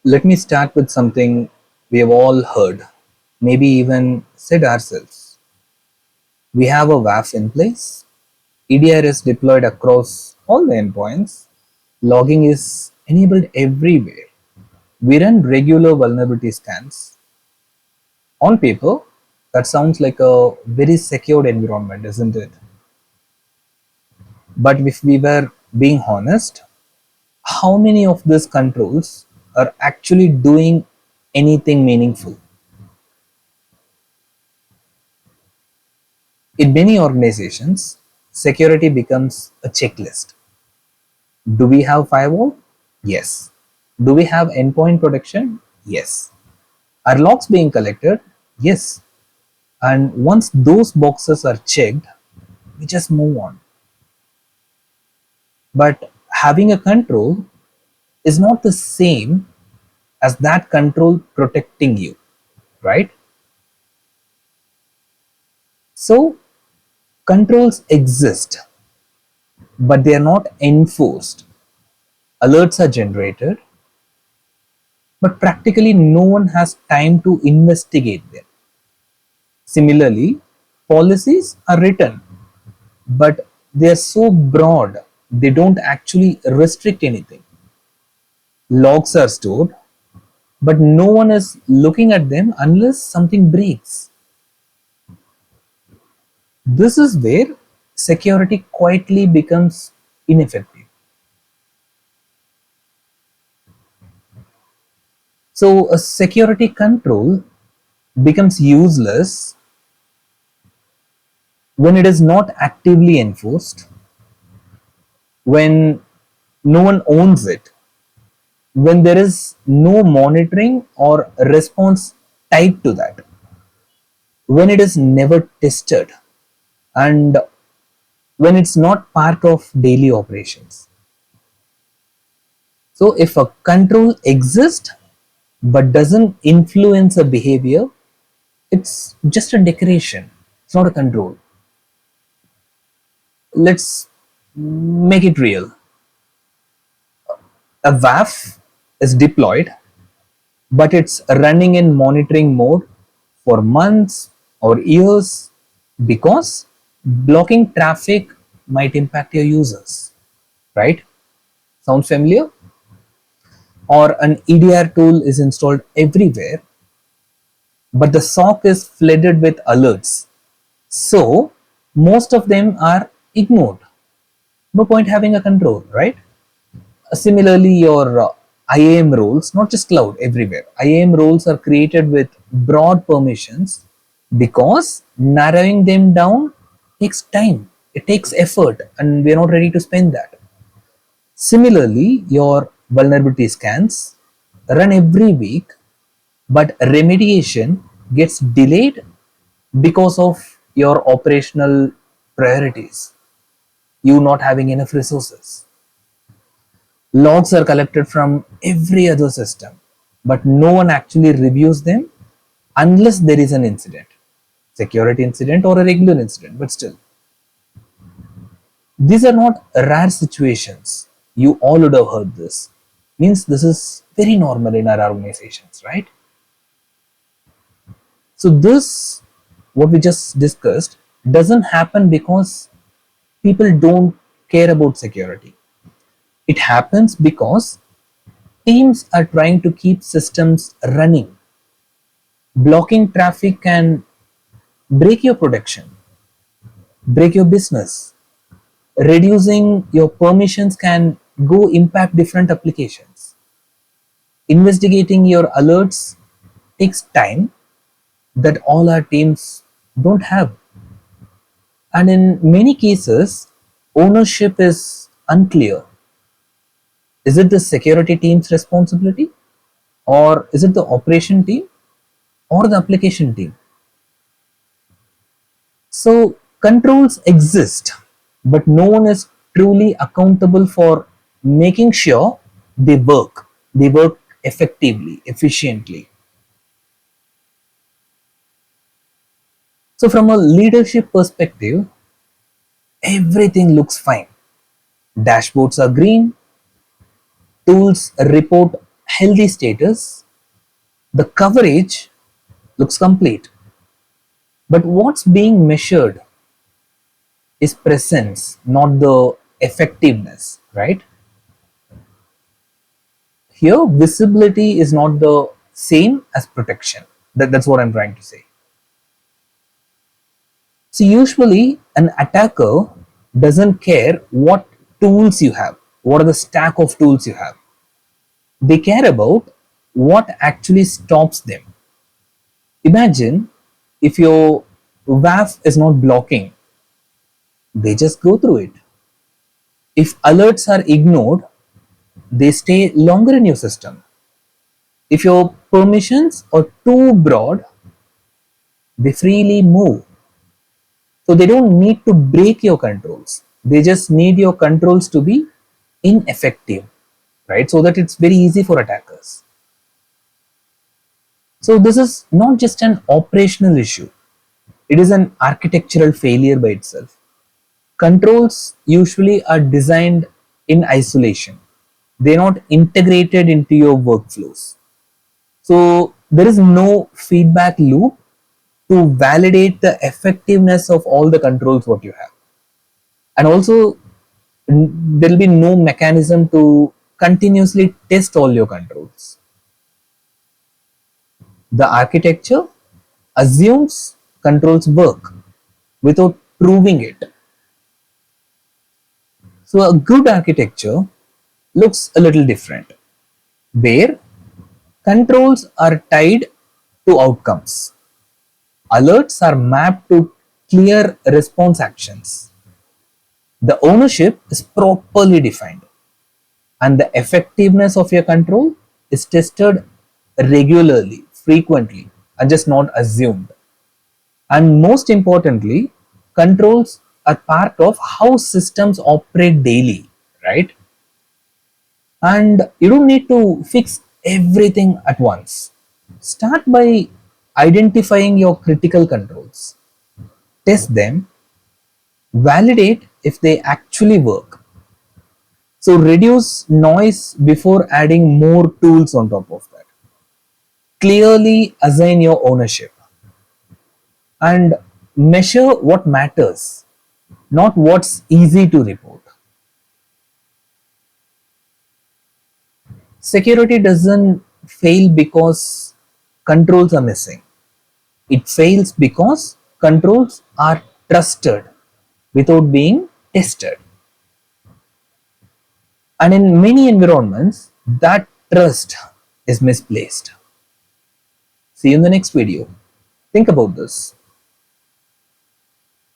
Let me start with something we have all heard, maybe even said ourselves. We have a WAF in place, EDR is deployed across all the endpoints, logging is enabled everywhere. We run regular vulnerability scans. On paper, that sounds like a very secured environment, isn't it? But if we were being honest, how many of these controls are actually doing anything meaningful? In many organizations, security becomes a checklist. Do we have firewall? Yes. Do we have endpoint protection? Yes. Are logs being collected? Yes. And once those boxes are checked, we just move on. But having a control is not the same as that control protecting you, right? So, controls exist, but they are not enforced. Alerts are generated, but practically no one has time to investigate them. Similarly, policies are written, but they are so broad they don't actually restrict anything. Logs are stored, but no one is looking at them unless something breaks. This is where security quietly becomes ineffective. So, a security control becomes useless when it is not actively enforced, when no one owns it, when there is no monitoring or response tied to that, when it is never tested, and when it's not part of daily operations. So, if a control exists but doesn't influence a behavior, it's just a decoration, it's not a control. Let's make it real. A WAF is deployed, but it's running in monitoring mode for months or years because blocking traffic might impact your users, right? Sounds familiar? Or an EDR tool is installed everywhere, but the SOC is flooded with alerts. So most of them are ignored. No point having a control, right? Similarly, your IAM roles, not just cloud, everywhere. IAM roles are created with broad permissions because narrowing them down takes time, it takes effort, and we're not ready to spend that. Similarly, your vulnerability scans run every week, but remediation gets delayed because of your operational priorities, you not having enough resources. Logs are collected from every other system, but no one actually reviews them unless there is an incident, security incident or a regular incident, but still. These are not rare situations. You all would have heard this. Means this is very normal in our organizations, right? So this, what we just discussed, doesn't happen because people don't care about security. It happens because teams are trying to keep systems running. Blocking traffic can break your production, break your business. Reducing your permissions can go impact different applications. Investigating your alerts takes time that all our teams don't have. And in many cases, ownership is unclear. Is it the security team's responsibility? Or is it the operation team or the application team? So controls exist, but no one is truly accountable for making sure they work. They work effectively, efficiently. So from a leadership perspective, everything looks fine. Dashboards are green, tools report healthy status, the coverage looks complete. But what's being measured is presence, not the effectiveness, right? Here, visibility is not the same as protection. That's what I'm trying to say. So, usually, an attacker doesn't care what tools you have, what are the stack of tools you have. They care about what actually stops them. Imagine if your WAF is not blocking, they just go through it. If alerts are ignored, they stay longer in your system. If your permissions are too broad, they freely move. So they don't need to break your controls. They just need your controls to be ineffective, right? So that it's very easy for attackers. So this is not just an operational issue. It is an architectural failure by itself. Controls usually are designed in isolation. They're not integrated into your workflows. So there is no feedback loop to validate the effectiveness of all the controls what you have. And also there will be no mechanism to continuously test all your controls. The architecture assumes controls work without proving it. So a good architecture looks a little different, where controls are tied to outcomes. Alerts are mapped to clear response actions. The ownership is properly defined, and the effectiveness of your control is tested regularly, frequently, and just not assumed. And most importantly, controls are part of how systems operate daily, right? And you don't need to fix everything at once. Start by identifying your critical controls, test them, validate if they actually work. So reduce noise before adding more tools on top of that. Clearly assign your ownership and measure what matters, not what's easy to report. Security doesn't fail because controls are missing. It fails because controls are trusted without being tested. And in many environments, that trust is misplaced. See you in the next video. Think about this.